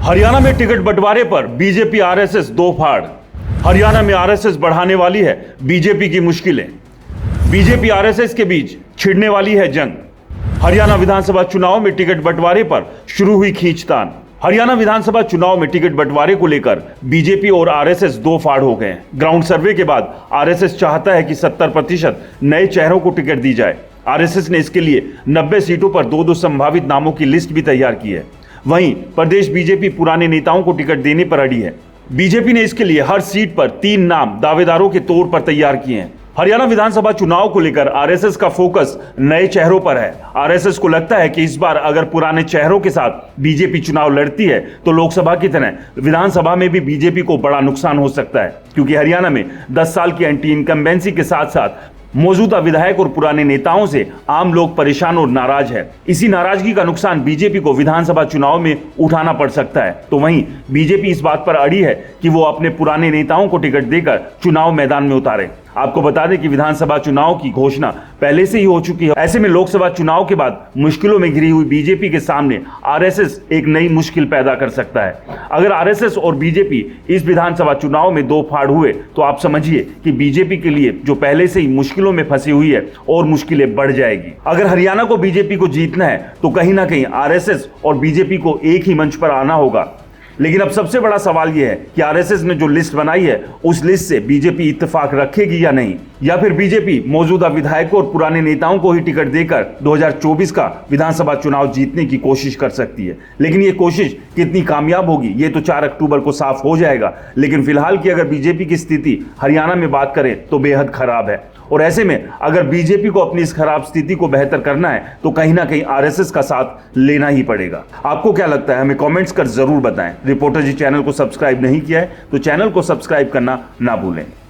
हरियाणा में टिकट बंटवारे पर बीजेपी आरएसएस दो फाड़। हरियाणा में आरएसएस बढ़ाने वाली है बीजेपी की मुश्किलें। बीजेपी आरएसएस के बीच छिड़ने वाली है जंग। हरियाणा विधानसभा चुनाव में टिकट बंटवारे पर शुरू हुई खींचतान। हरियाणा विधानसभा चुनाव में टिकट बंटवारे को लेकर बीजेपी और आरएसएस दो फाड़ हो गए। ग्राउंड सर्वे के बाद आरएसएस चाहता है कि 70% नए चेहरों को टिकट दी जाए। आरएसएस ने इसके लिए 90 सीटों पर दो संभावित नामों की लिस्ट भी तैयार की है। वहीं प्रदेश बीजेपी पुराने नेताओं को टिकट देने पर अड़ी है। बीजेपी ने इसके लिए हर सीट पर 3 नाम दावेदारों के तौर पर तैयार किए हैं। हरियाणा विधानसभा चुनाव को लेकर आरएसएस का फोकस नए चेहरों पर है। आरएसएस को लगता है कि इस बार अगर पुराने चेहरों के साथ बीजेपी चुनाव लड़ती है तो लोकसभा की तरह विधानसभा में भी बीजेपी को बड़ा नुकसान हो सकता है, क्योंकि हरियाणा में 10 साल की एंटी इनकम्बेंसी के साथ साथ मौजूदा विधायक और पुराने नेताओं से आम लोग परेशान और नाराज है। इसी नाराजगी का नुकसान बीजेपी को विधानसभा चुनाव में उठाना पड़ सकता है। तो वहीं बीजेपी इस बात पर अड़ी है कि वो अपने पुराने नेताओं को टिकट देकर चुनाव मैदान में उतारे। आपको बता दें कि विधानसभा चुनाव की घोषणा पहले से ही हो चुकी है। ऐसे में लोकसभा चुनाव के बाद मुश्किलों में घिरी हुई बीजेपी के सामने आरएसएस एक नई मुश्किल पैदा कर सकता है। अगर आरएसएस और बीजेपी इस विधानसभा चुनाव में दो फाड़ हुए तो आप समझिए कि बीजेपी के लिए जो पहले से ही मुश्किलों में फंसी हुई है और मुश्किलें बढ़ जाएगी। अगर हरियाणा को बीजेपी को जीतना है तो कहीं ना कहीं आरएसएस और बीजेपी को एक ही मंच पर आना होगा। लेकिन अब सबसे बड़ा सवाल यह है कि आरएसएस ने जो लिस्ट बनाई है उस लिस्ट से बीजेपी इत्तेफाक रखेगी या नहीं, या फिर बीजेपी मौजूदा विधायकों और पुराने नेताओं को ही टिकट देकर 2024 का विधानसभा चुनाव जीतने की कोशिश कर सकती है। लेकिन ये कोशिश कितनी कामयाब होगी ये तो 4 अक्टूबर को साफ हो जाएगा। लेकिन फिलहाल की अगर बीजेपी की स्थिति हरियाणा में बात करें तो बेहद खराब है, और ऐसे में अगर बीजेपी को अपनी इस खराब स्थिति को बेहतर करना है तो कहीं ना कहीं आरएसएस का साथ लेना ही पड़ेगा। आपको क्या लगता है हमें कमेंट्स कर जरूर बताएं। रिपोर्टर जी चैनल को सब्सक्राइब नहीं किया है तो चैनल को सब्सक्राइब करना ना भूलें।